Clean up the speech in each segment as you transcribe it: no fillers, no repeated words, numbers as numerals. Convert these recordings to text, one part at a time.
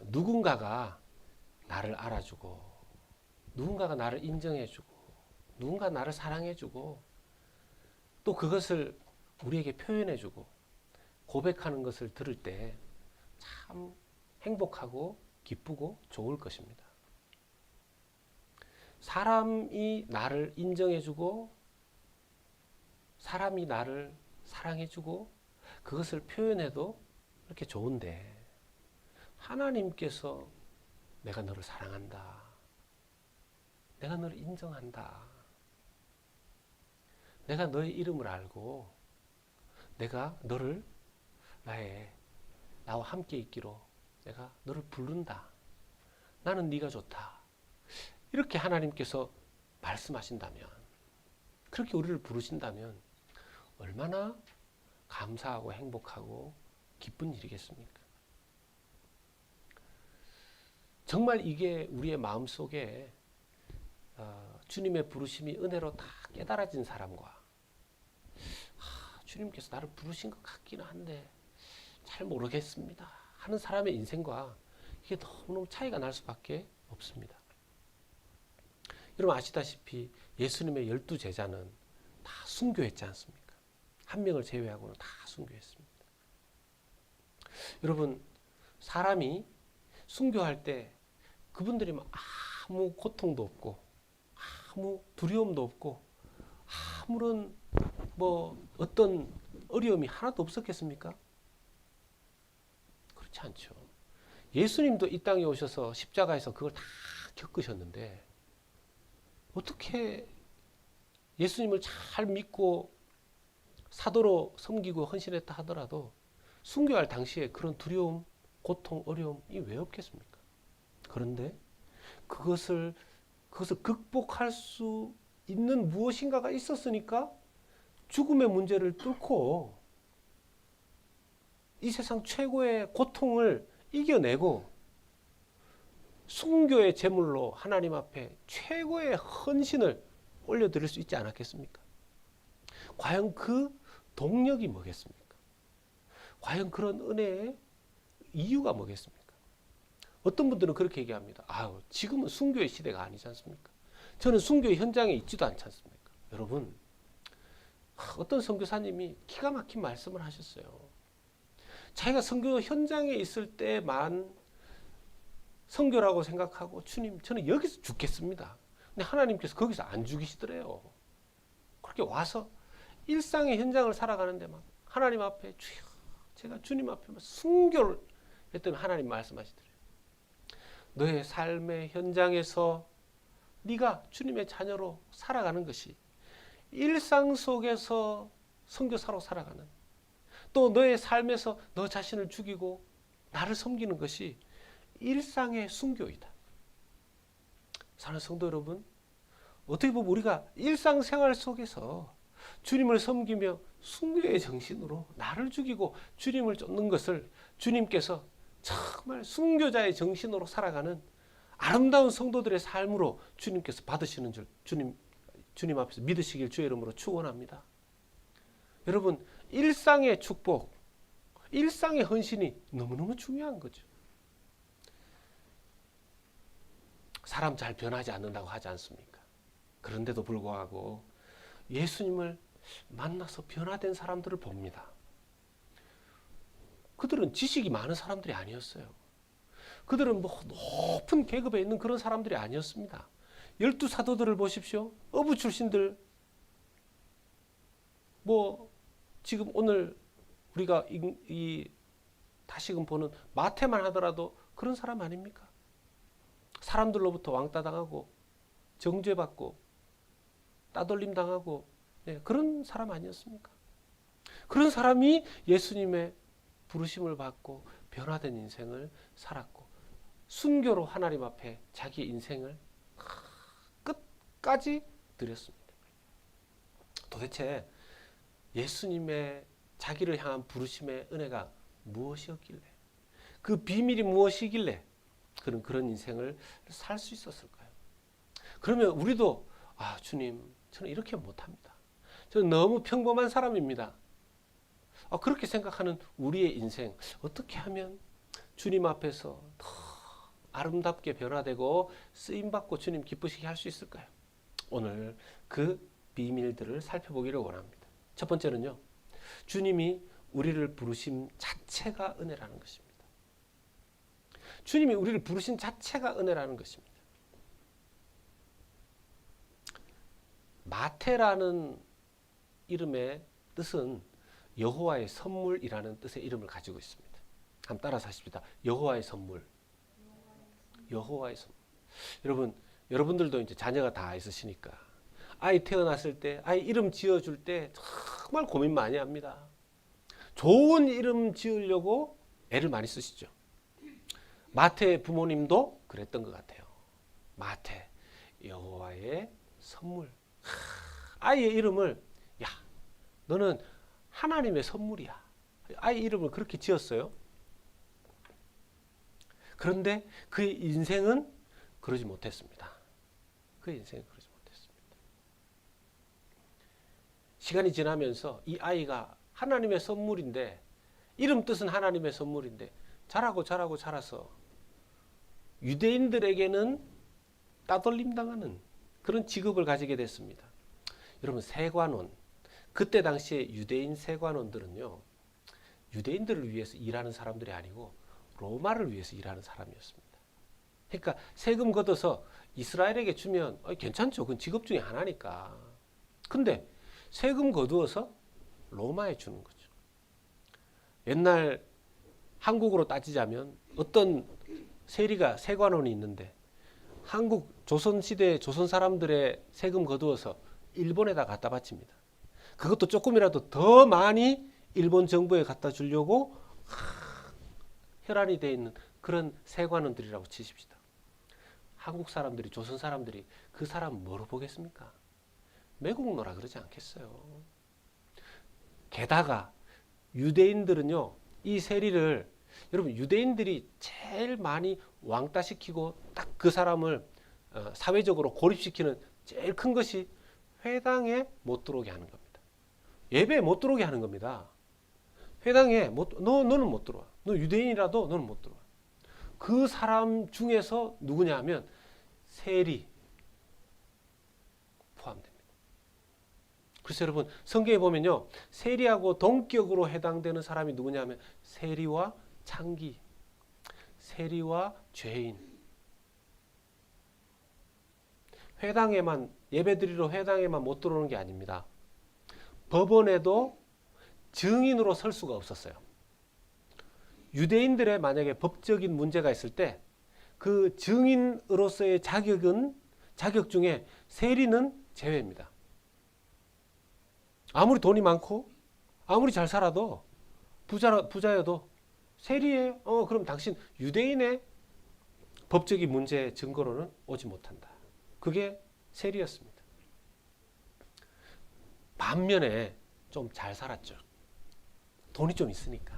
누군가가 나를 알아주고, 누군가가 나를 인정해주고, 누군가 나를 사랑해주고, 또 그것을 우리에게 표현해주고 고백하는 것을 들을 때 참 행복하고 기쁘고 좋을 것입니다. 사람이 나를 인정해주고, 사람이 나를 사랑해주고, 그것을 표현해도 이렇게 좋은데, 하나님께서 내가 너를 사랑한다, 내가 너를 인정한다, 내가 너의 이름을 알고 내가 너를 나와 함께 있기로 내가 너를 부른다, 나는 네가 좋다, 이렇게 하나님께서 말씀하신다면, 그렇게 우리를 부르신다면 얼마나 감사하고 행복하고 기쁜 일이겠습니까? 정말 이게 우리의 마음속에 주님의 부르심이 은혜로 다 깨달아진 사람과, 주님께서 나를 부르신 것 같기는 한데 잘 모르겠습니다 하는 사람의 인생과 이게 너무너무 차이가 날 수밖에 없습니다. 여러분 아시다시피 예수님의 12제자는 다 순교했지 않습니까? 한 명을 제외하고는 다 순교했습니다. 여러분, 사람이 순교할 때 그분들이 아무 고통도 없고 아무 두려움도 없고 아무런 어떤 어려움이 하나도 없었겠습니까? 그렇지 않죠. 예수님도 이 땅에 오셔서 십자가에서 그걸 다 겪으셨는데, 어떻게 예수님을 잘 믿고 사도로 섬기고 헌신했다 하더라도 순교할 당시에 그런 두려움, 고통, 어려움이 왜 없겠습니까? 그런데 그것을 극복할 수 있는 무엇인가가 있었으니까 죽음의 문제를 뚫고 이 세상 최고의 고통을 이겨내고 순교의 제물로 하나님 앞에 최고의 헌신을 올려드릴 수 있지 않았겠습니까? 과연 그 동력이 뭐겠습니까? 과연 그런 은혜의 이유가 뭐겠습니까? 어떤 분들은 그렇게 얘기합니다. 지금은 순교의 시대가 아니지 않습니까? 저는 순교의 현장에 있지도 않지 않습니까? 여러분, 어떤 선교사님이 기가 막힌 말씀을 하셨어요. 자기가 선교 현장에 있을 때만 선교라고 생각하고, 주님, 저는 여기서 죽겠습니다. 근데 하나님께서 거기서 안 죽이시더래요. 그렇게 와서 일상의 현장을 살아가는데 막 하나님 앞에 주여, 제가 주님 앞에 순교를 했더니 하나님 말씀하시더래요. 너의 삶의 현장에서 네가 주님의 자녀로 살아가는 것이, 일상 속에서 선교사로 살아가는, 또 너의 삶에서 너 자신을 죽이고 나를 섬기는 것이 일상의 순교이다. 사랑하는 성도 여러분, 어떻게 보면 우리가 일상생활 속에서 주님을 섬기며 순교의 정신으로 나를 죽이고 주님을 쫓는 것을 주님께서 정말 순교자의 정신으로 살아가는 아름다운 성도들의 삶으로 주님께서 받으시는 줄 주님 앞에서 믿으시길 주의 이름으로 축원합니다. 여러분, 일상의 축복, 일상의 헌신이 너무너무 중요한 거죠. 사람 잘 변하지 않는다고 하지 않습니까? 그런데도 불구하고 예수님을 만나서 변화된 사람들을 봅니다. 그들은 지식이 많은 사람들이 아니었어요. 그들은 높은 계급에 있는 그런 사람들이 아니었습니다. 12사도들을 보십시오. 어부 출신들, 지금 오늘 우리가 다시금 보는 마태만 하더라도 그런 사람 아닙니까? 사람들로부터 왕따 당하고 정죄받고 따돌림 당하고, 그런 사람 아니었습니까? 그런 사람이 예수님의 부르심을 받고 변화된 인생을 살았고 순교로 하나님 앞에 자기 인생을 끝까지 드렸습니다. 도대체 예수님의 자기를 향한 부르심의 은혜가 무엇이었길래, 그 비밀이 무엇이길래 그런 인생을 살 수 있었을까요? 그러면 우리도 주님, 저는 이렇게 못합니다. 저는 너무 평범한 사람입니다. 그렇게 생각하는 우리의 인생, 어떻게 하면 주님 앞에서 더 아름답게 변화되고 쓰임받고 주님 기쁘시게 할 수 있을까요? 오늘 그 비밀들을 살펴보기를 원합니다. 첫 번째는요, 주님이 우리를 부르심 자체가 은혜라는 것입니다. 주님이 우리를 부르신 자체가 은혜라는 것입니다. 마태라는 이름의 뜻은 여호와의 선물이라는 뜻의 이름을 가지고 있습니다. 한번 따라서 하십시다. 여호와의 선물. 여호와의 선물. 여러분, 여러분들도 이제 자녀가 다 있으시니까 아이 태어났을 때, 아이 이름 지어줄 때 정말 고민 많이 합니다. 좋은 이름 지으려고 애를 많이 쓰시죠. 마태 부모님도 그랬던 것 같아요. 마태, 여호와의 선물. 아이의 이름을, 야, 너는 하나님의 선물이야. 아이 이름을 그렇게 지었어요. 그런데 그의 인생은 그러지 못했습니다. 그의 인생은 그러지 못했습니다. 시간이 지나면서 이 아이가 하나님의 선물인데, 이름 뜻은 하나님의 선물인데 자라고 자라서 유대인들에게는 따돌림 당하는 그런 직업을 가지게 됐습니다. 여러분, 세관원, 그때 당시에 유대인 세관원들은요, 유대인들을 위해서 일하는 사람들이 아니고 로마를 위해서 일하는 사람이었습니다. 그러니까 세금 걷어서 이스라엘에게 주면 괜찮죠. 그건 직업 중에 하나니까. 근데 세금 거두어서 로마에 주는 거죠. 옛날 한국으로 따지자면 어떤 세관원이 있는데 한국 조선시대 조선 사람들의 세금 거두어서 일본에다 갖다 바칩니다. 그것도 조금이라도 더 많이 일본 정부에 갖다 주려고 혈안이 되어 있는 그런 세관원들이라고 치십시다. 한국 사람들이, 조선 사람들이 그 사람 뭐로 보겠습니까? 매국노라 그러지 않겠어요. 게다가 유대인들은요, 이 세리를, 여러분, 유대인들이 제일 많이 왕따시키고 딱 그 사람을 사회적으로 고립시키는 제일 큰 것이 회당에 못 들어오게 하는 겁니다. 예배에 못 들어오게 하는 겁니다. 회당에 너는 못 들어와. 너 유대인이라도 너는 못 들어와. 그 사람 중에서 누구냐 하면 세리 포함됩니다. 그래서 여러분, 성경에 보면요, 세리하고 동격으로 해당되는 사람이 누구냐 하면 세리와 창기, 세리와 죄인. 회당에만, 예배드리러 회당에만 못 들어오는 게 아닙니다. 법원에도 증인으로 설 수가 없었어요. 유대인들의 만약에 법적인 문제가 있을 때 그 증인으로서의 자격 중에 세리는 제외입니다. 아무리 돈이 많고 아무리 잘 살아도 부자여도 세리에 그럼 당신 유대인의 법적인 문제 증거로는 오지 못한다. 그게 세리였습니다. 반면에 좀 잘 살았죠. 돈이 좀 있으니까.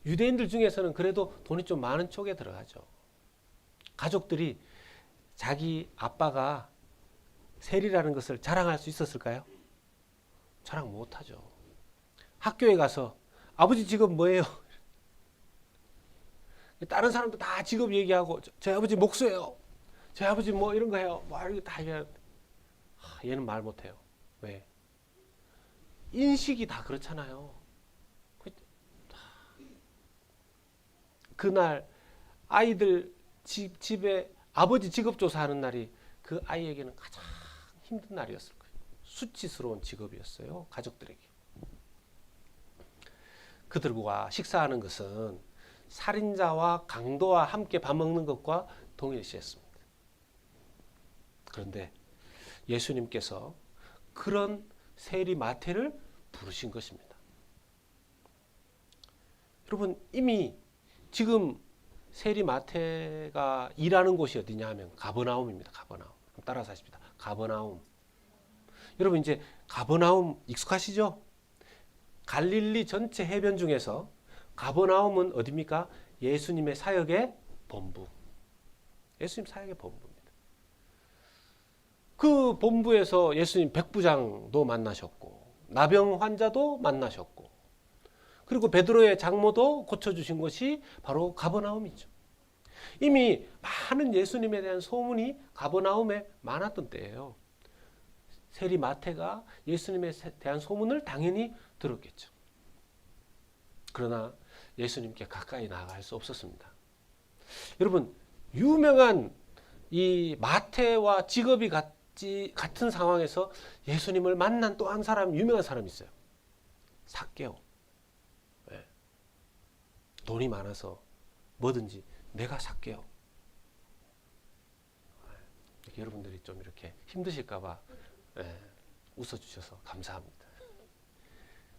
유대인들 중에서는 그래도 돈이 좀 많은 쪽에 들어가죠. 가족들이 자기 아빠가 세리라는 것을 자랑할 수 있었을까요? 자랑 못하죠. 학교에 가서 아버지 직업 뭐예요? 다른 사람도 다 직업 얘기하고 저희 아버지 목수예요. 저희 아버지 뭐 이런 거 해요. 뭐 이런 거 다 얘기하는데 얘는 말 못해요. 왜? 인식이 다 그렇잖아요. 그날 아이들 집에 아버지 직업 조사하는 날이 그 아이에게는 가장 힘든 날이었을 거예요. 수치스러운 직업이었어요. 가족들에게. 그들과 식사하는 것은 살인자와 강도와 함께 밥 먹는 것과 동일시했습니다. 그런데 예수님께서 그런 세리 마태를 부르신 것입니다. 여러분, 이미 지금 세리 마태가 일하는 곳이 어디냐 하면 가버나움입니다. 가버나움. 따라서 하십시다. 가버나움. 여러분, 이제 가버나움 익숙하시죠? 갈릴리 전체 해변 중에서 가버나움은 어디입니까? 예수님의 사역의 본부. 예수님 사역의 본부입니다. 그 본부에서 예수님 백부장도 만나셨고 나병 환자도 만나셨고 그리고 베드로의 장모도 고쳐주신 곳이 바로 가버나움이죠. 이미 많은 예수님에 대한 소문이 가버나움에 많았던 때예요. 세리 마태가 예수님에 대한 소문을 당연히 들었겠죠. 그러나 예수님께 가까이 나아갈 수 없었습니다. 여러분, 유명한 이 마태와 직업이 같은 상황에서 예수님을 만난 또 한 사람, 유명한 사람이 있어요. 삭개오. 네. 돈이 많아서 뭐든지 내가 삭개오. 여러분들이 좀 이렇게 힘드실까봐 웃어주셔서 감사합니다.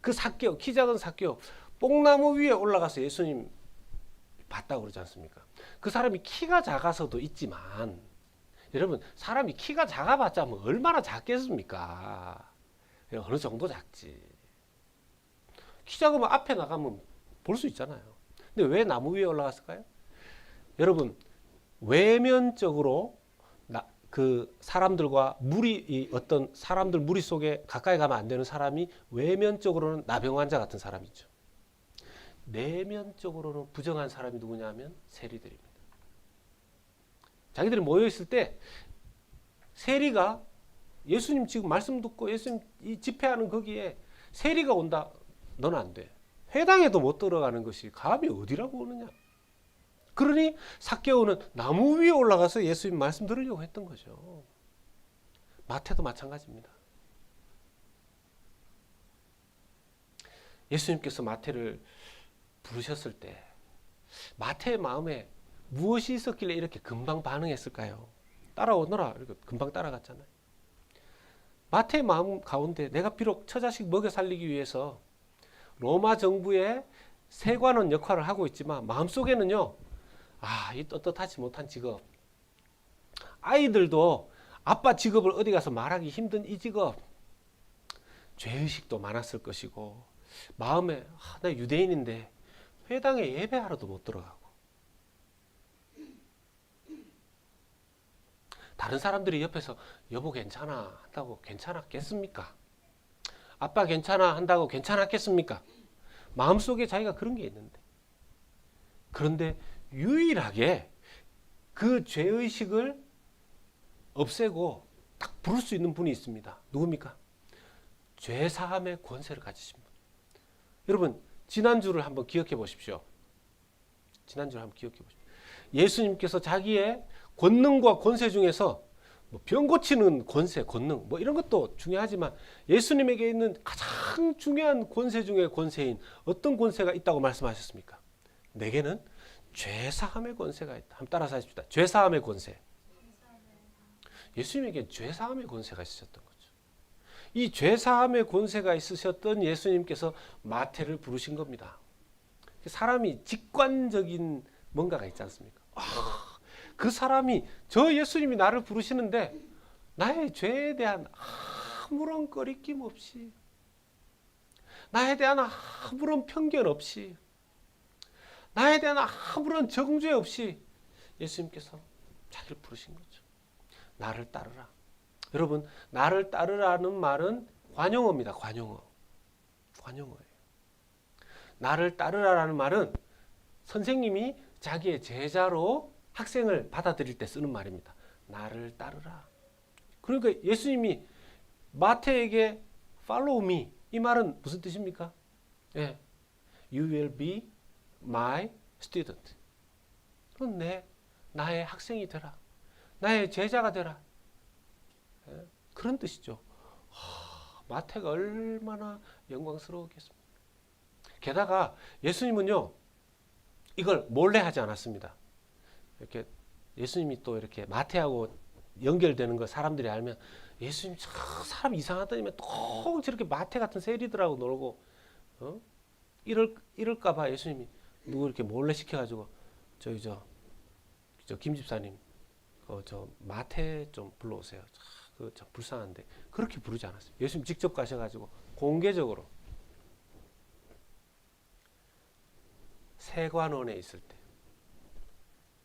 그 삭개오, 키 작은 삭개오, 뽕나무 위에 올라가서 예수님 봤다고 그러지 않습니까? 그 사람이 키가 작아서도 있지만, 여러분, 사람이 키가 작아봤자 뭐 얼마나 작겠습니까? 어느 정도 작지. 키 작으면 앞에 나가면 볼 수 있잖아요. 근데 왜 나무 위에 올라갔을까요? 여러분, 외면적으로 그 사람들과 어떤 사람들 무리 속에 가까이 가면 안 되는 사람이 외면적으로는 나병 환자 같은 사람이죠. 내면적으로는 부정한 사람이 누구냐면 세리들입니다. 자기들이 모여있을 때 세리가 예수님 지금 말씀 듣고 예수님 이 집회하는 거기에 세리가 온다. 너는 안 돼. 회당에도 못 들어가는 것이 감히 어디라고 오느냐. 그러니 삭개오는 나무 위에 올라가서 예수님 말씀 들으려고 했던 거죠. 마태도 마찬가지입니다. 예수님께서 마태를 부르셨을 때 마태의 마음에 무엇이 있었길래 이렇게 금방 반응했을까요? 따라오너라 이렇게 금방 따라갔잖아요. 마태의 마음 가운데 내가 비록 처자식 먹여 살리기 위해서 로마 정부의 세관원 역할을 하고 있지만 마음속에는요, 이 떳떳하지 못한 직업, 아이들도 아빠 직업을 어디 가서 말하기 힘든 이 직업, 죄의식도 많았을 것이고 마음에 나 유대인인데 회당에 예배하러도 못 들어가고, 다른 사람들이 옆에서 여보 괜찮아 한다고 괜찮았겠습니까? 아빠 괜찮아 한다고 괜찮았겠습니까? 마음속에 자기가 그런 게 있는데, 그런데 유일하게 그 죄의식을 없애고 딱 부를 수 있는 분이 있습니다. 누굽니까? 죄사함의 권세를 가지신 분. 여러분, 지난주를 한번 기억해 보십시오. 예수님께서 자기의 권능과 권세 중에서 병 고치는 권세, 권능 이런 것도 중요하지만 예수님에게 있는 가장 중요한 권세 중의 권세인 어떤 권세가 있다고 말씀하셨습니까? 내게는 죄사함의 권세가 있다. 한번 따라서 하십시다. 죄사함의 권세. 예수님에게 죄사함의 권세가 있으셨던 거죠. 이 죄사함의 권세가 있으셨던 예수님께서 마태를 부르신 겁니다. 사람이 직관적인 뭔가가 있지 않습니까? 그 사람이, 저 예수님이 나를 부르시는데 나의 죄에 대한 아무런 꺼리낌 없이, 나에 대한 아무런 편견 없이, 나에 대한 아무런 정죄 없이 예수님께서 자기를 부르신 거죠. 나를 따르라. 여러분, 나를 따르라는 말은 관용어입니다. 관용어예요. 나를 따르라라는 말은 선생님이 자기의 제자로 학생을 받아들일 때 쓰는 말입니다. 나를 따르라. 그러니까 예수님이 마태에게 follow me, 이 말은 무슨 뜻입니까? 예, you will be my student. 그럼 나의 학생이 되라. 나의 제자가 되라. 예, 그런 뜻이죠. 마태가 얼마나 영광스러웠겠습니까? 게다가 예수님은요, 이걸 몰래 하지 않았습니다. 이렇게 예수님이 또 이렇게 마태하고 연결되는 거 사람들이 알면, 예수님 사람 이상하다니면 또 저렇게 마태 같은 세리들하고 놀고 이럴까봐 예수님이 누구 이렇게 몰래 시켜가지고 김 집사님 저 마태 좀 불러오세요. 참 불쌍한데, 그렇게 부르지 않았어요. 예수님 직접 가셔가지고 공개적으로 세관원에 있을 때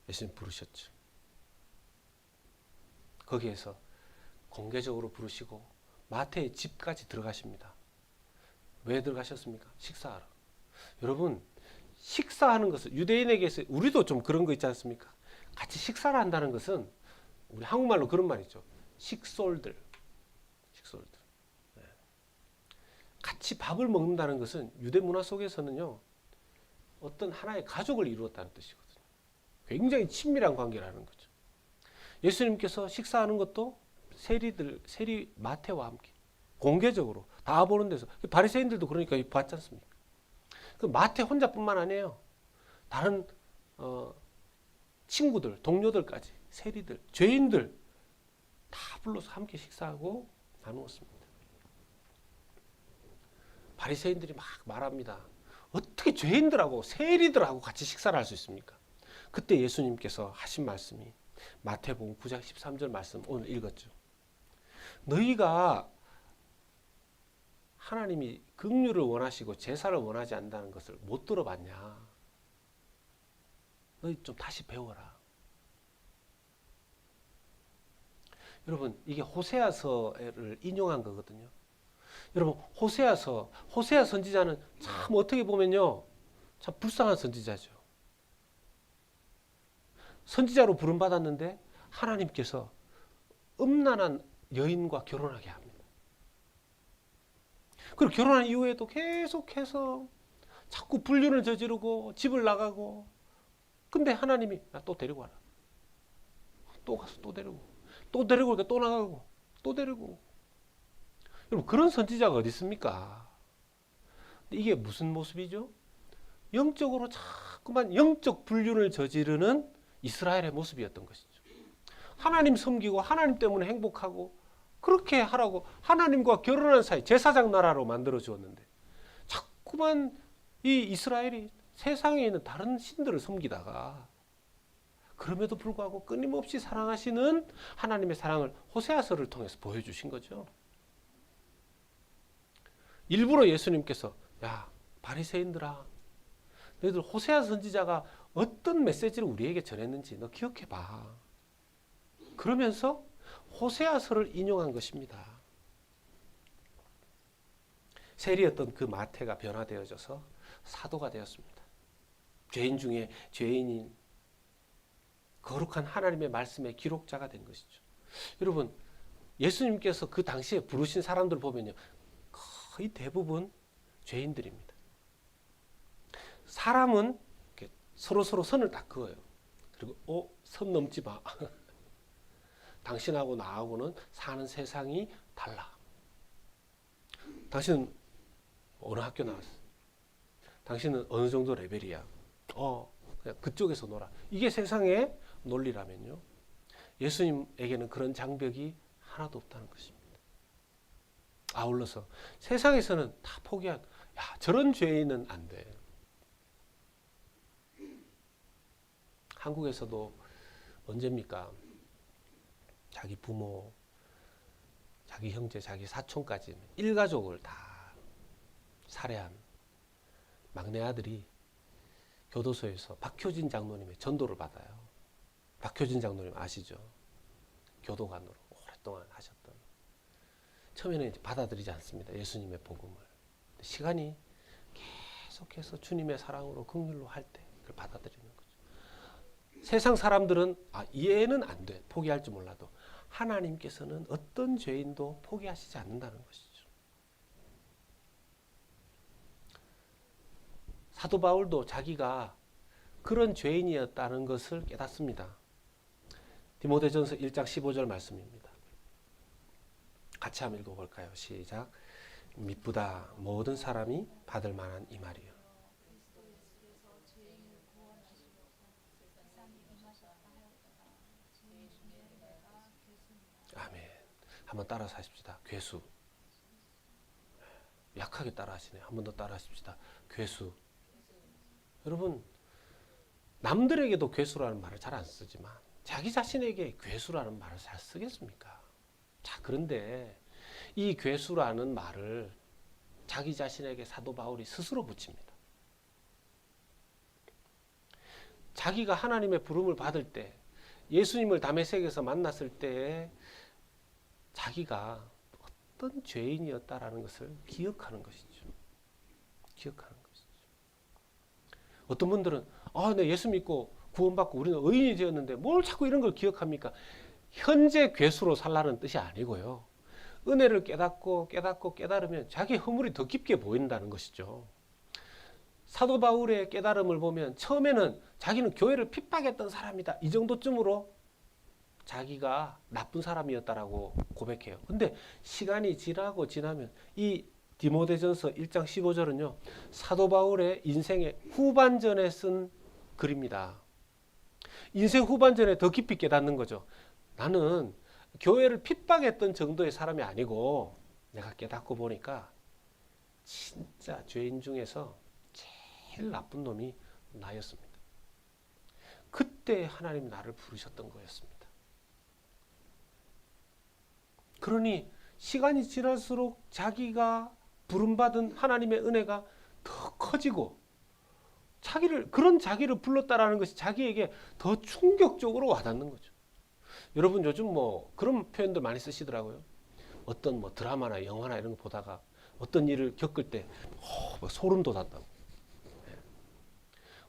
예수님 부르셨죠. 거기에서 공개적으로 부르시고 마태의 집까지 들어가십니다. 왜 들어가셨습니까? 식사하러. 여러분, 식사하는 것을 유대인에게서, 우리도 좀 그런 거 있지 않습니까? 같이 식사를 한다는 것은 우리 한국말로 그런 말 있죠. 식솔들. 같이 밥을 먹는다는 것은 유대 문화 속에서는요, 어떤 하나의 가족을 이루었다는 뜻이거든요. 굉장히 친밀한 관계라는 거죠. 예수님께서 식사하는 것도 세리 마태와 함께 공개적으로 다 보는 데서, 바리새인들도 그러니까 봤지 않습니까? 그 마태 혼자뿐만 아니에요. 다른 친구들, 동료들까지, 세리들, 죄인들 다 불러서 함께 식사하고 나누었습니다. 바리새인들이 막 말합니다. 어떻게 죄인들하고 세리들하고 같이 식사를 할 수 있습니까? 그때 예수님께서 하신 말씀이 마태복음 9장 13절 말씀 오늘 읽었죠. 너희가 하나님이 긍휼을 원하시고 제사를 원하지 않는다는 것을 못 들어봤냐? 너희 좀 다시 배워라. 여러분, 이게 호세아서를 인용한 거거든요. 여러분, 호세아 선지자는 참 어떻게 보면요, 참 불쌍한 선지자죠. 선지자로 부름받았는데 하나님께서 음란한 여인과 결혼하게 합니다. 그리고 결혼한 이후에도 계속해서 자꾸 불륜을 저지르고 집을 나가고, 근데 하나님이 또 데리고 와라. 또 가서 또 데리고 오니까 또 나가고 또 데리고. 여러분, 그런 선지자가 어디 있습니까? 이게 무슨 모습이죠? 영적으로 자꾸만 영적 불륜을 저지르는 이스라엘의 모습이었던 것이죠. 하나님 섬기고 하나님 때문에 행복하고 그렇게 하라고 하나님과 결혼한 사이 제사장 나라로 만들어 주었는데, 자꾸만 이 이스라엘이 세상에 있는 다른 신들을 섬기다가, 그럼에도 불구하고 끊임없이 사랑하시는 하나님의 사랑을 호세아서를 통해서 보여주신 거죠. 일부러 예수님께서, 야, 바리새인들아, 너희들 호세아 선지자가 어떤 메시지를 우리에게 전했는지 너 기억해봐. 그러면서 호세아서를 인용한 것입니다. 세리였던 그 마태가 변화되어져서 사도가 되었습니다. 죄인 중에 죄인인 거룩한 하나님의 말씀의 기록자가 된 것이죠. 여러분, 예수님께서 그 당시에 부르신 사람들 보면요, 거의 대부분 죄인들입니다. 사람은 서로 선을 딱 그어요. 그리고 선 넘지 마. 당신하고 나하고는 사는 세상이 달라. 당신은 어느 학교 나왔어? 당신은 어느 정도 레벨이야? 그냥 그쪽에서 놀아. 이게 세상의 논리라면요, 예수님에게는 그런 장벽이 하나도 없다는 것입니다. 아울러서 세상에서는 다 포기한, 야, 저런 죄인은 안 돼. 한국에서도 언제입니까? 자기 부모, 자기 형제, 자기 사촌까지 일가족을 다 살해한 막내 아들이 교도소에서 박효진 장로님의 전도를 받아요. 박효진 장로님 아시죠? 교도관으로 오랫동안 하셨던. 처음에는 이제 받아들이지 않습니다. 예수님의 복음을. 시간이 계속해서 주님의 사랑으로 긍휼로 할 때 그걸 받아들이는 거죠. 세상 사람들은 얘는 안 돼. 포기할 줄 몰라도 하나님께서는 어떤 죄인도 포기하시지 않는다는 것이죠. 사도 바울도 자기가 그런 죄인이었다는 것을 깨닫습니다. 디모데전서 1장 15절 말씀입니다. 같이 한번 읽어볼까요? 시작. 미쁘다 모든 사람이 받을 만한 이 말이요. 아멘. 한번 따라서 하십시다. 괴수. 약하게 따라하시네요. 한 번 더 따라하십시다. 괴수. 여러분, 남들에게도 괴수라는 말을 잘 안 쓰지만 자기 자신에게 괴수라는 말을 잘 쓰겠습니까? 자, 그런데 이 괴수라는 말을 자기 자신에게 사도 바울이 스스로 붙입니다. 자기가 하나님의 부름을 받을 때, 예수님을 다메섹에서 만났을 때 자기가 어떤 죄인이었다라는 것을 기억하는 것이죠. 기억하는 것이죠. 어떤 분들은 내 예수 믿고 구원받고 우리는 의인이 되었는데 뭘 자꾸 이런 걸 기억합니까? 현재 괴수로 살라는 뜻이 아니고요. 은혜를 깨닫고 깨달으면 자기의 허물이 더 깊게 보인다는 것이죠. 사도 바울의 깨달음을 보면 처음에는 자기는 교회를 핍박했던 사람이다. 이 정도쯤으로 자기가 나쁜 사람이었다라고 고백해요. 근데 시간이 지나면 이 디모데전서 1장 15절은요. 사도 바울의 인생의 후반전에 쓴 글입니다. 인생 후반전에 더 깊이 깨닫는 거죠. 나는 교회를 핍박했던 정도의 사람이 아니고 내가 깨닫고 보니까 진짜 죄인 중에서 제일 나쁜 놈이 나였습니다. 그때 하나님이 나를 부르셨던 거였습니다. 그러니 시간이 지날수록 자기가 부름받은 하나님의 은혜가 더 커지고 그런 자기를 불렀다라는 것이 자기에게 더 충격적으로 와닿는 거죠. 여러분 요즘 뭐 그런 표현들 많이 쓰시더라고요. 어떤 뭐 드라마나 영화나 이런 거 보다가 어떤 일을 겪을 때 소름 돋았다고.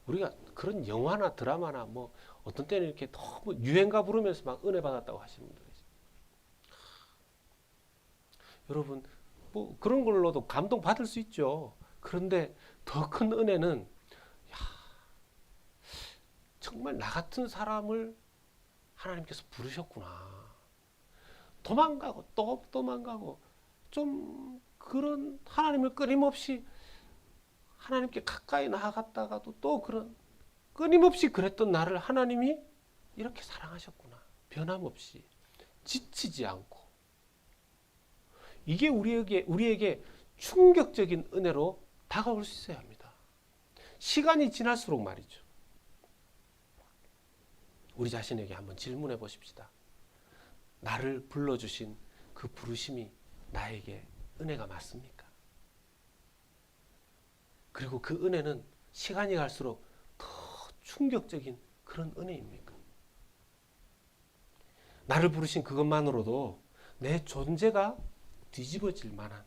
우리가 그런 영화나 드라마나 뭐 어떤 때는 이렇게 너무 유행가 부르면서 막 은혜 받았다고 하시는 분들 계세요. 여러분 뭐 그런 걸로도 감동 받을 수 있죠. 그런데 더 큰 은혜는 정말 나 같은 사람을 하나님께서 부르셨구나. 도망가고 또 도망가고 좀 그런 하나님을 끊임없이 하나님께 가까이 나아갔다가도 또 그런 끊임없이 그랬던 나를 하나님이 이렇게 사랑하셨구나. 변함없이 지치지 않고. 이게 우리에게 충격적인 은혜로 다가올 수 있어야 합니다. 시간이 지날수록 말이죠. 우리 자신에게 한번 질문해 보십시다. 나를 불러주신 그 부르심이 나에게 은혜가 맞습니까? 그리고 그 은혜는 시간이 갈수록 더 충격적인 그런 은혜입니까? 나를 부르신 그것만으로도 내 존재가 뒤집어질 만한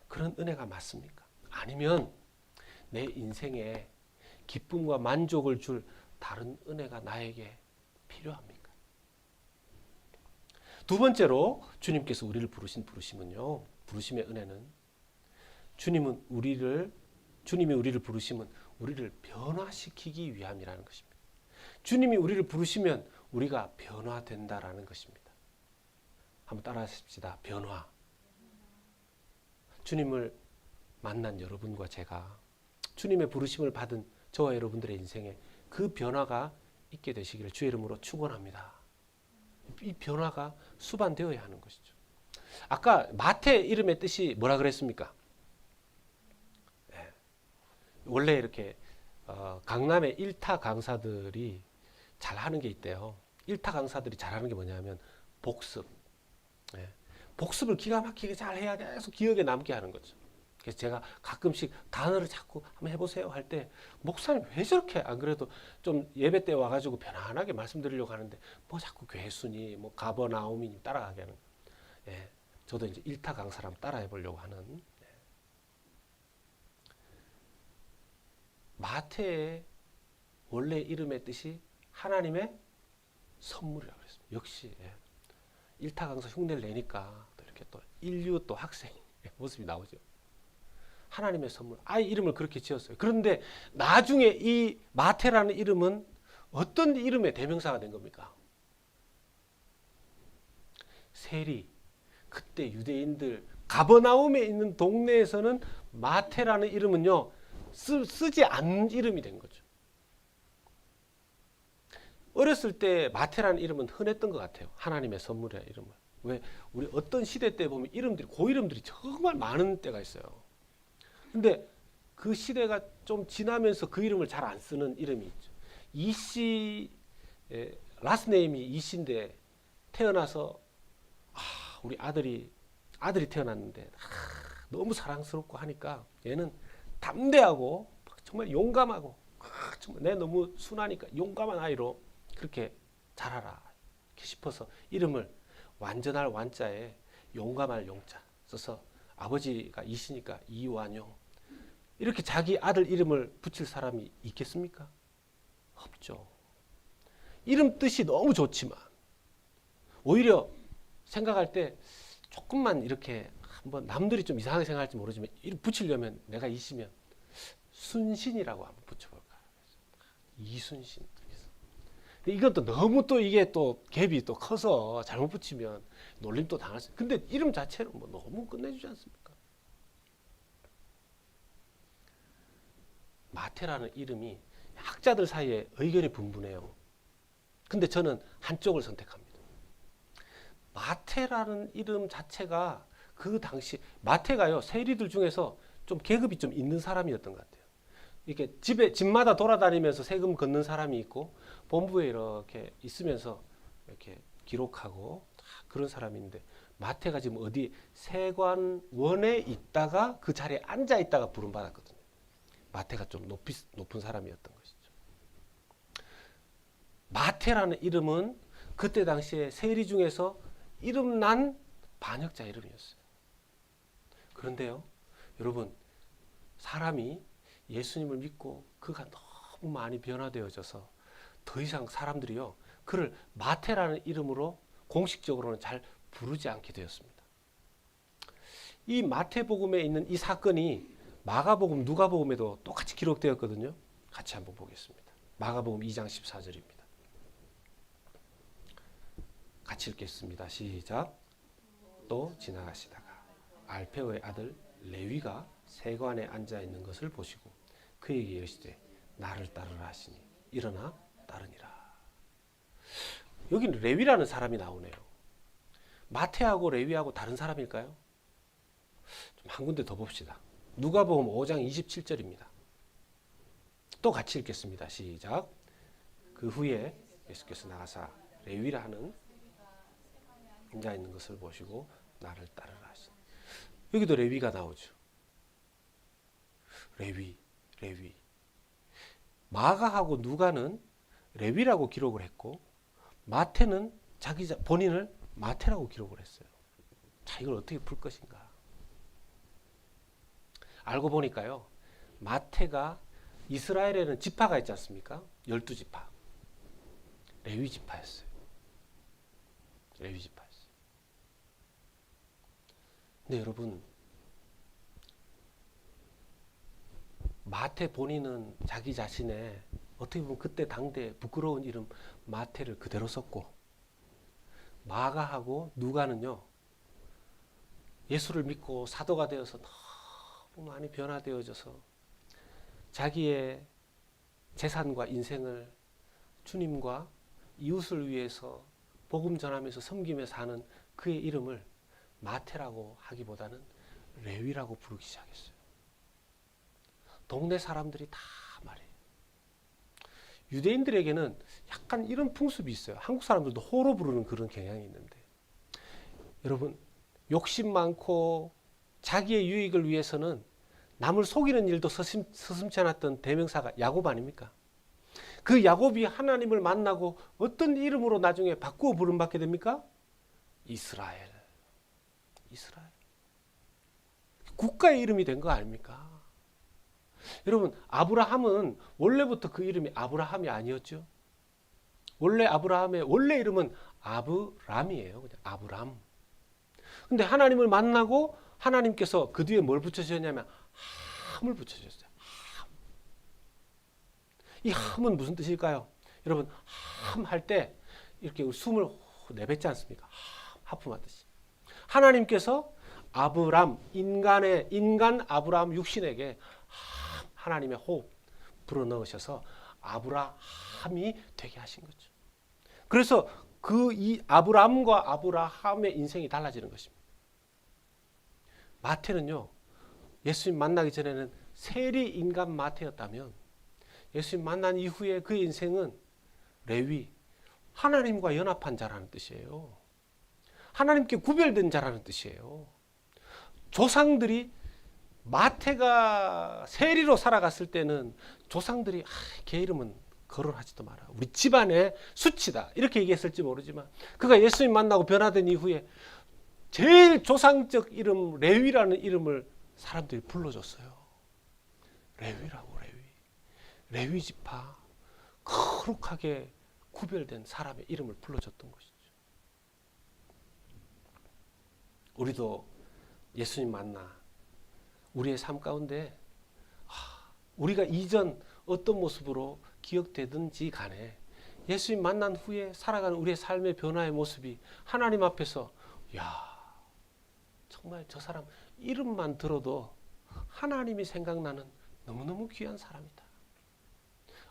그런 은혜가 맞습니까? 아니면 내 인생에 기쁨과 만족을 줄 다른 은혜가 나에게 필요합니까? 두 번째로 주님께서 우리를 부르신 부르심은요. 부르심의 은혜는 주님이 우리를 부르심은 우리를 변화시키기 위함이라는 것입니다. 주님이 우리를 부르시면 우리가 변화된다라는 것입니다. 한번 따라하십시다. 변화. 주님을 만난 여러분과 제가 주님의 부르심을 받은 저와 여러분들의 인생에 그 변화가 있게 되시기를 주의 이름으로 축원합니다. 이 변화가 수반되어야 하는 것이죠. 아까 마태 이름의 뜻이 뭐라 그랬습니까? 네. 원래 이렇게 강남의 일타 강사들이 잘하는 게 있대요. 일타 강사들이 잘하는 게 뭐냐면 복습. 네. 복습을 기가 막히게 잘 해야 계속 기억에 남게 하는 거죠. 그래서 제가 가끔씩 단어를 자꾸 한번 해보세요 할 때 목사님 왜 저렇게 안 그래도 좀 예배 때 와가지고 편안하게 말씀드리려고 하는데 뭐 자꾸 괴순이 뭐 가버나움이 따라가게 하는. 예, 저도 이제 일타 강사를 한번 따라해 보려고 하는. 예. 마태의 원래 이름의 뜻이 하나님의 선물이라고 그랬습니다. 역시 예. 일타 강사 흉내를 내니까 또 이렇게 또 인류 또 학생 모습이 나오죠. 하나님의 선물. 아이 이름을 그렇게 지었어요. 그런데 나중에 이 마태라는 이름은 어떤 이름의 대명사가 된 겁니까? 세리. 그때 유대인들 가버나움에 있는 동네에서는 마태라는 이름은요. 쓰지 않는 이름이 된 거죠. 어렸을 때 마태라는 이름은 흔했던 것 같아요. 하나님의 선물이라는 이름을. 왜? 우리 어떤 시대 때 보면 고이름들이 정말 많은 때가 있어요. 근데 그 시대가 좀 지나면서 그 이름을 잘 안 쓰는 이름이 있죠. 이씨, 라스네임이 이씨인데 태어나서 우리 아들이 태어났는데 너무 사랑스럽고 하니까 얘는 담대하고 정말 용감하고 정말 내 너무 순하니까 용감한 아이로 그렇게 자라라 싶어서 이름을 완전할 완자에 용감할 용자 써서 아버지가 이씨니까 이완용 이렇게 자기 아들 이름을 붙일 사람이 있겠습니까? 없죠. 이름 뜻이 너무 좋지만 오히려 생각할 때 조금만 이렇게 한번 남들이 좀 이상하게 생각할지 모르지만 이름 붙이려면 내가 이시면 순신이라고 한번 붙여볼까. 이순신. 이것도 너무 또 이게 또 갭이 또 커서 잘못 붙이면 놀림 또 당할 수. 근데 이름 자체는 뭐 너무 끝내주지 않습니까? 마태라는 이름이 학자들 사이에 의견이 분분해요. 근데 저는 한쪽을 선택합니다. 마태라는 이름 자체가 그 당시 마태가요 세리들 중에서 좀 계급이 좀 있는 사람이었던 것 같아요. 이렇게 집마다 돌아다니면서 세금 걷는 사람이 있고 본부에 이렇게 있으면서 이렇게 기록하고 그런 사람인데 마태가 지금 어디 세관원에 있다가 그 자리에 앉아 있다가 부름 받았거든요. 마태가 좀 높은 사람이었던 것이죠. 마태라는 이름은 그때 당시에 세리 중에서 이름난 반역자 이름이었어요. 그런데요, 여러분, 사람이 예수님을 믿고 그가 너무 많이 변화되어져서 더 이상 사람들이요, 그를 마태라는 이름으로 공식적으로는 잘 부르지 않게 되었습니다. 이 마태복음에 있는 이 사건이 마가복음, 누가복음에도 똑같이 기록되었거든요. 같이 한번 보겠습니다. 마가복음 2장 14절입니다. 같이 읽겠습니다. 시작. 또 지나가시다가 알페오의 아들 레위가 세관에 앉아 있는 것을 보시고 그에게 이르시되 나를 따르라 하시니 일어나 따르니라. 여기는 레위라는 사람이 나오네요. 마태하고 레위하고 다른 사람일까요? 좀 한 군데 더 봅시다. 누가복음 5장 27절입니다. 또 같이 읽겠습니다. 시작. 그 후에 예수께서 나가사 레위라 하는 앉아 있는 것을 보시고 나를 따르라 하시니. 여기도 레위가 나오죠. 레위. 마가하고 누가는 레위라고 기록을 했고 마태는 자기 본인을 마태라고 기록을 했어요. 자, 이걸 어떻게 풀 것인가? 알고 보니까요, 마태가 이스라엘에는 지파가 있지 않습니까? 12지파. 레위 지파였어요. 레위 지파였어요. 근데 여러분, 마태 본인은 자기 자신의 어떻게 보면 그때 당대 부끄러운 이름 마태를 그대로 썼고 마가하고 누가는요, 예수를 믿고 사도가 되어서 너무 많이 변화되어져서 자기의 재산과 인생을 주님과 이웃을 위해서 복음 전하면서 섬기며 사는 그의 이름을 마태라고 하기보다는 레위라고 부르기 시작했어요. 동네 사람들이 다 말해요. 유대인들에게는 약간 이런 풍습이 있어요. 한국 사람들도 호로 부르는 그런 경향이 있는데, 여러분, 욕심 많고 자기의 유익을 위해서는 남을 속이는 일도 서슴지 않았던 대명사가 야곱 아닙니까? 그 야곱이 하나님을 만나고 어떤 이름으로 나중에 바꾸어 부름받게 됩니까? 이스라엘. 국가의 이름이 된 거 아닙니까? 여러분, 아브라함은 원래부터 그 이름이 아브라함이 아니었죠. 원래 아브라함의 원래 이름은 아브람이에요. 그냥 아브람. 근데 하나님을 만나고 하나님께서 그 뒤에 뭘 붙여주셨냐면 함을 붙여주셨어요. 함. 이 함은 무슨 뜻일까요? 여러분, 함 할 때 이렇게 숨을 내뱉지 않습니까? 하품하듯이. 하나님께서 아브람, 인간 아브라함 육신에게 하나님의 호흡 불어넣으셔서 아브라함이 되게 하신 거죠. 그래서 이 아브람과 아브라함의 인생이 달라지는 것입니다. 마태는요, 예수님 만나기 전에는 세리 인간 마태였다면 예수님 만난 이후에 그의 인생은 레위, 하나님과 연합한 자라는 뜻이에요. 하나님께 구별된 자라는 뜻이에요. 조상들이 마태가 세리로 살아갔을 때는 조상들이 걔 이름은 거론하지도 마라. 우리 집안의 수치다. 이렇게 얘기했을지 모르지만 그가 예수님 만나고 변화된 이후에 제일 조상적 이름 레위라는 이름을 사람들이 불러줬어요. 레위라고. 레위 지파. 거룩하게 구별된 사람의 이름을 불러줬던 것이죠. 우리도 예수님 만나 우리의 삶 가운데 우리가 이전 어떤 모습으로 기억되든지 간에 예수님 만난 후에 살아가는 우리의 삶의 변화의 모습이 하나님 앞에서 정말 저 사람 이름만 들어도 하나님이 생각나는 너무너무 귀한 사람이다.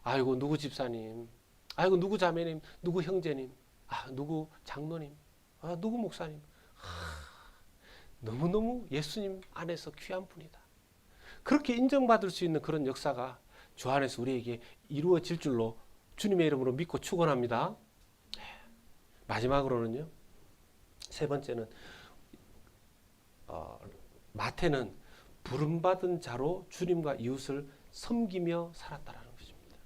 아이고 누구 집사님, 아이고 누구 자매님, 누구 형제님, 누구 장로님, 누구 목사님, 너무너무 예수님 안에서 귀한 분이다. 그렇게 인정받을 수 있는 그런 역사가 주 안에서 우리에게 이루어질 줄로 주님의 이름으로 믿고 축원합니다. 마지막으로는요, 세 번째는 마태는 부름받은 자로 주님과 이웃을 섬기며 살았다라는 것입니다.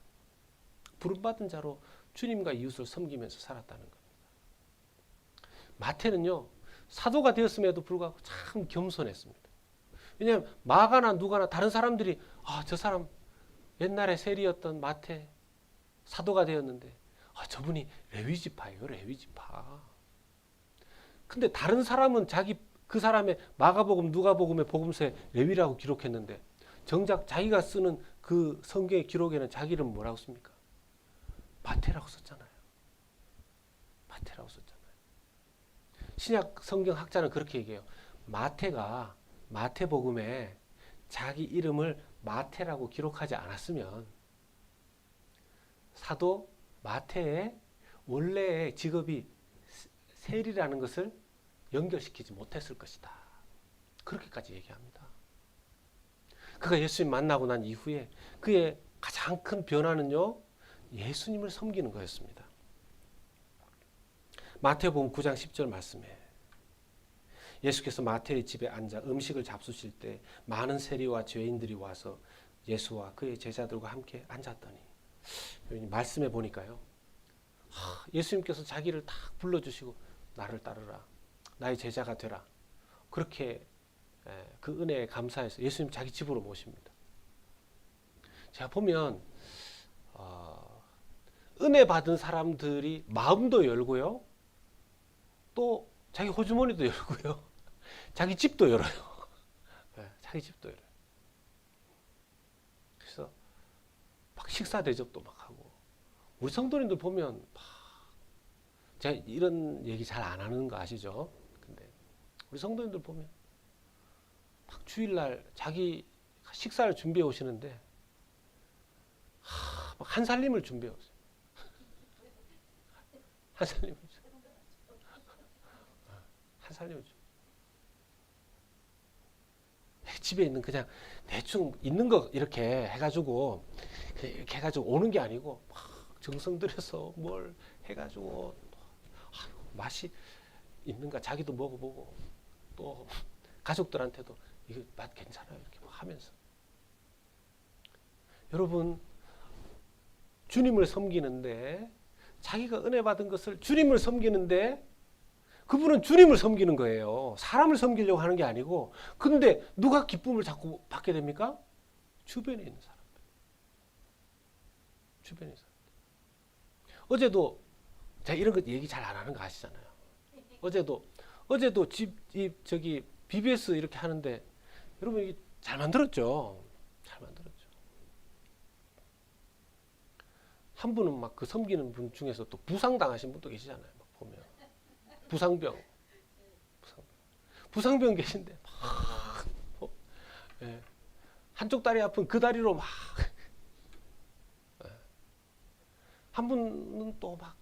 부름받은 자로 주님과 이웃을 섬기면서 살았다는 겁니다. 마태는요, 사도가 되었음에도 불구하고 참 겸손했습니다. 왜냐하면 마가나 누가나 다른 사람들이 저 사람 옛날에 세리였던 마태 사도가 되었는데 저분이 레위지파예요. 레위지파. 근데 다른 사람은 그 사람의 마가복음 누가복음의 복음서에 레위라고 기록했는데 정작 자기가 쓰는 그 성경의 기록에는 자기 이름 뭐라고 씁니까? 마태라고 썼잖아요. 마태라고 썼잖아요. 신약 성경 학자는 그렇게 얘기해요. 마태가 마태복음에 자기 이름을 마태라고 기록하지 않았으면 사도 마태의 원래의 직업이 세리라는 것을 연결시키지 못했을 것이다. 그렇게까지 얘기합니다. 그가 예수님 만나고 난 이후에 그의 가장 큰 변화는요, 예수님을 섬기는 거였습니다. 마태복음 9장 10절 말씀에 예수께서 마태의 집에 앉아 음식을 잡수실 때 많은 세리와 죄인들이 와서 예수와 그의 제자들과 함께 앉았더니, 말씀해 보니까요, 예수님께서 자기를 딱 불러주시고 나를 따르라, 나의 제자가 되라, 그렇게 그 은혜에 감사해서 예수님 자기 집으로 모십니다. 제가 보면 은혜 받은 사람들이 마음도 열고요, 또 자기 호주머니도 열고요, 자기 집도 열어요. 자기 집도 열어요. 그래서 막 식사 대접도 막 하고, 우리 성도님들 보면 제가 이런 얘기 잘 안 하는 거 아시죠? 근데 우리 성도님들 보면 막 주일날 자기 식사를 준비해 오시는데 막 한 살림을 준비해 오세요. 한 살림을 집에 있는 그냥 대충 있는 거 이렇게 해가지고 오는 게 아니고 막 정성 들여서 뭘 해가지고 맛이 있는가 자기도 먹어보고 또 가족들한테도 이거 맛 괜찮아요 이렇게 막 하면서. 여러분, 주님을 섬기는데, 자기가 은혜 받은 것을 주님을 섬기는데, 그분은 주님을 섬기는 거예요. 사람을 섬기려고 하는 게 아니고. 근데 누가 기쁨을 자꾸 받게 됩니까? 주변에 있는 사람들. 주변에 있는 사람들. 어제도 제가 이런 거 얘기 잘 안 하는 거 아시잖아요. 어제도 저기 BBS 이렇게 하는데 여러분 이게 잘 만들었죠. 잘 만들었죠. 한 분은 막 그 섬기는 분 중에서 또 부상 당하신 분도 계시잖아요. 막 보면 부상병 계신데 막 한쪽 다리 아픈 그 다리로 막 한 분은 또 막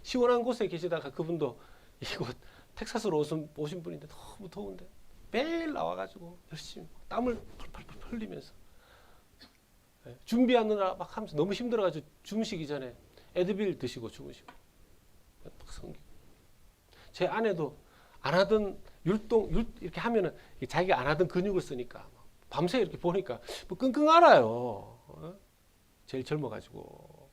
시원한 곳에 계시다가 그분도 이곳 텍사스로 오신 분인데 너무 더운데 매일 나와가지고 열심히 땀을 펄펄 흘리면서 준비하느라 막 하면서 너무 힘들어가지고 주무시기 전에 에드빌 드시고 주무시고 막 섬기고. 제 아내도 안 하던 율동 이렇게 하면은 자기가 안 하던 근육을 쓰니까 밤새 이렇게 보니까 뭐 끙끙 앓아요. 제일 젊어가지고.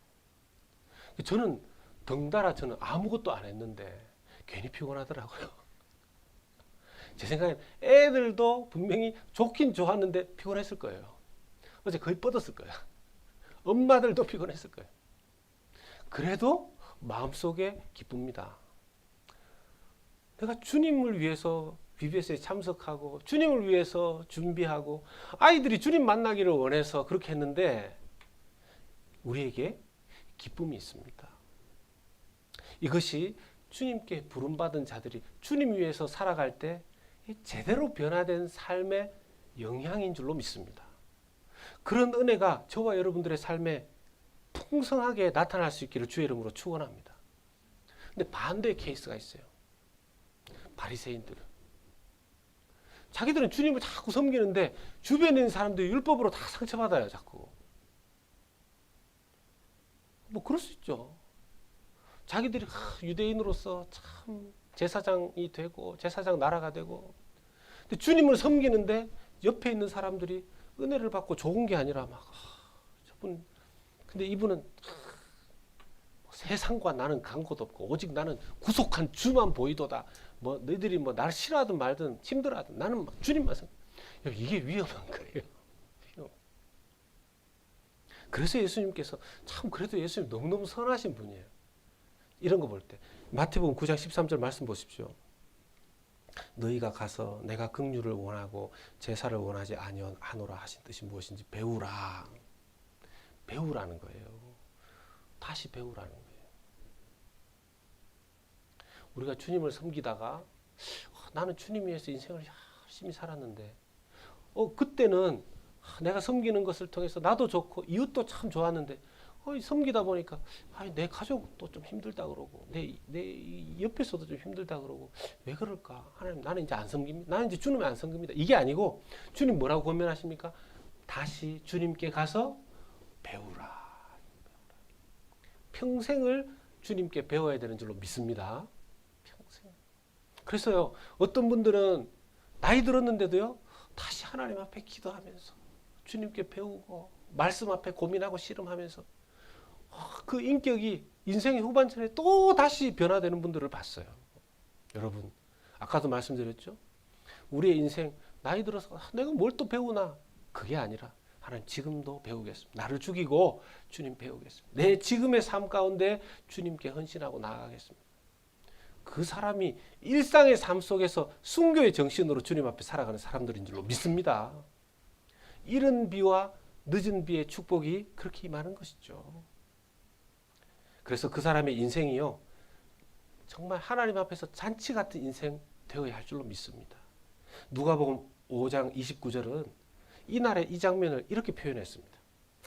저는 덩달아 저는 아무것도 안 했는데 괜히 피곤하더라고요. 제 생각엔 애들도 분명히 좋긴 좋았는데 피곤했을 거예요. 어제 거의 뻗었을 거예요. 엄마들도 피곤했을 거예요. 그래도 마음속에 기쁩니다. 내가 주님을 위해서 VBS에 참석하고 주님을 위해서 준비하고 아이들이 주님 만나기를 원해서 그렇게 했는데 우리에게 기쁨이 있습니다. 이것이 주님께 부름받은 자들이 주님 위해서 살아갈 때 제대로 변화된 삶의 영향인 줄로 믿습니다. 그런 은혜가 저와 여러분들의 삶에 풍성하게 나타날 수 있기를 주의 이름으로 축원합니다. 근데 반대의 케이스가 있어요. 바리새인들은 자기들은 주님을 자꾸 섬기는데 주변에 있는 사람들이 율법으로 다 상처받아요. 자꾸. 뭐 그럴 수 있죠. 자기들이 유대인으로서 참 제사장이 되고 제사장 나라가 되고 근데 주님을 섬기는데 옆에 있는 사람들이 은혜를 받고 좋은 게 아니라 막 저분 근데 이분은 세상과 나는 간 곳 없고 오직 나는 구속한 주만 보이도다. 뭐 너희들이 뭐 나를 싫어하든 말든 힘들어하든 나는 막 주님만 섬. 이게 위험한 거예요. 그래서 예수님께서 참 그래도 예수님 너무너무 선하신 분이에요. 이런 거 볼 때 마태복음 9장 13절 말씀 보십시오. 너희가 가서 내가 긍휼을 원하고 제사를 원하지 아니하노라 하신 뜻이 무엇인지 배우라. 배우라는 거예요. 다시 배우라는 거예요. 우리가 주님을 섬기다가 나는 주님 위해서 인생을 열심히 살았는데 그때는 내가 섬기는 것을 통해서 나도 좋고 이웃도 참 좋았는데 섬기다 보니까 내 가족도 좀 힘들다 그러고 내 옆에서도 좀 힘들다 그러고 왜 그럴까? 하나님 나는 이제 안 섬깁니다. 나는 이제 주님을 안 섬깁니다. 이게 아니고 주님 뭐라고 권면하십니까? 다시 주님께 가서 배우라. 평생을 주님께 배워야 되는 줄로 믿습니다. 평생. 그래서요 어떤 분들은 나이 들었는데도요 다시 하나님 앞에 기도하면서 주님께 배우고 말씀 앞에 고민하고 씨름하면서 그 인격이 인생의 후반전에 또 다시 변화되는 분들을 봤어요. 여러분 아까도 말씀드렸죠. 우리의 인생 나이 들어서 내가 뭘 또 배우나 그게 아니라 하나님 지금도 배우겠습니다. 나를 죽이고 주님 배우겠습니다. 내 지금의 삶 가운데 주님께 헌신하고 나아가겠습니다. 그 사람이 일상의 삶 속에서 순교의 정신으로 주님 앞에 살아가는 사람들인 줄로 믿습니다. 이른 비와 늦은 비의 축복이 그렇게 임하는 것이죠. 그래서 그 사람의 인생이요 정말 하나님 앞에서 잔치 같은 인생 되어야 할 줄로 믿습니다. 누가복음 5장 29절은 이날의 이 장면을 이렇게 표현했습니다.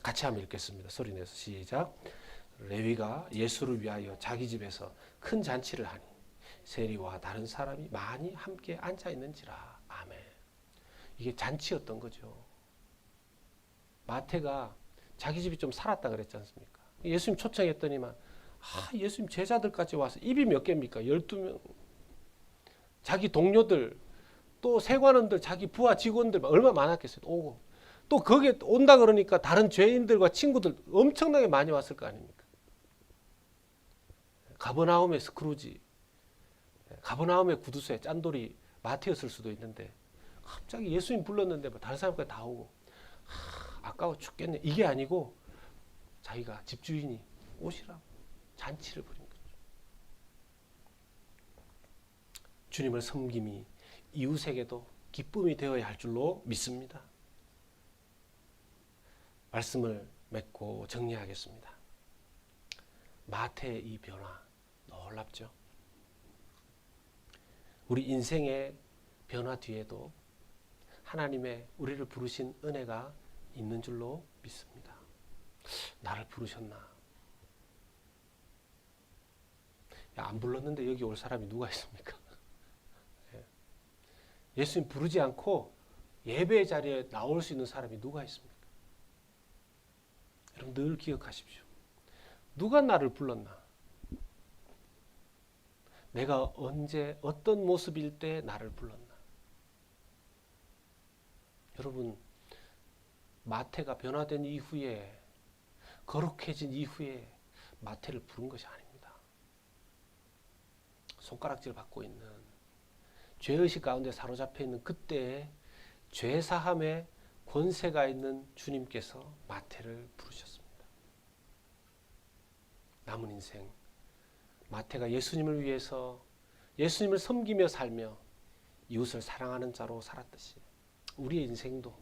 같이 한번 읽겠습니다. 소리내서 시작. 레위가 예수를 위하여 자기 집에서 큰 잔치를 하니 세리와 다른 사람이 많이 함께 앉아 있는지라. 아멘. 이게 잔치였던 거죠. 마태가 자기 집이 좀 살았다 그랬지 않습니까? 예수님 초청했더니만 예수님 제자들까지 와서 입이 몇 개입니까? 12명. 자기 동료들 또 세관원들 자기 부하 직원들 얼마나 많았겠어요. 오고 또 거기에 온다 그러니까 다른 죄인들과 친구들 엄청나게 많이 왔을 거 아닙니까? 가버나움의 스크루지, 가버나움의 구두쇠 짠돌이 마태였을 수도 있는데 갑자기 예수님 불렀는데 다른 사람까지 다 오고 아까워 죽겠네. 이게 아니고 자기가 집주인이 오시라고 잔치를 벌인 거죠. 주님을 섬김이 이웃에게도 기쁨이 되어야 할 줄로 믿습니다. 말씀을 맺고 정리하겠습니다. 마태의 이 변화 놀랍죠? 우리 인생의 변화 뒤에도 하나님의 우리를 부르신 은혜가 있는 줄로 믿습니다. 나를 부르셨나? 안 불렀는데 여기 올 사람이 누가 있습니까? 예수님 부르지 않고 예배의 자리에 나올 수 있는 사람이 누가 있습니까? 여러분 늘 기억하십시오. 누가 나를 불렀나? 내가 언제 어떤 모습일 때 나를 불렀나? 여러분 마태가 변화된 이후에 거룩해진 이후에 마태를 부른 것이 아닙니다. 손가락질 받고 있는 죄의식 가운데 사로잡혀 있는 그때의 죄사함의 권세가 있는 주님께서 마태를 부르셨습니다. 남은 인생, 마태가 예수님을 위해서 예수님을 섬기며 살며 이웃을 사랑하는 자로 살았듯이 우리의 인생도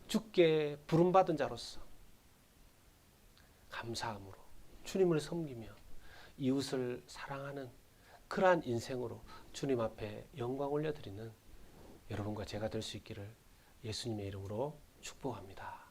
주께 부름받은 자로서 감사함으로 주님을 섬기며 이웃을 사랑하는 그러한 인생으로 주님 앞에 영광 올려드리는 여러분과 제가 될 수 있기를 예수님의 이름으로 축복합니다.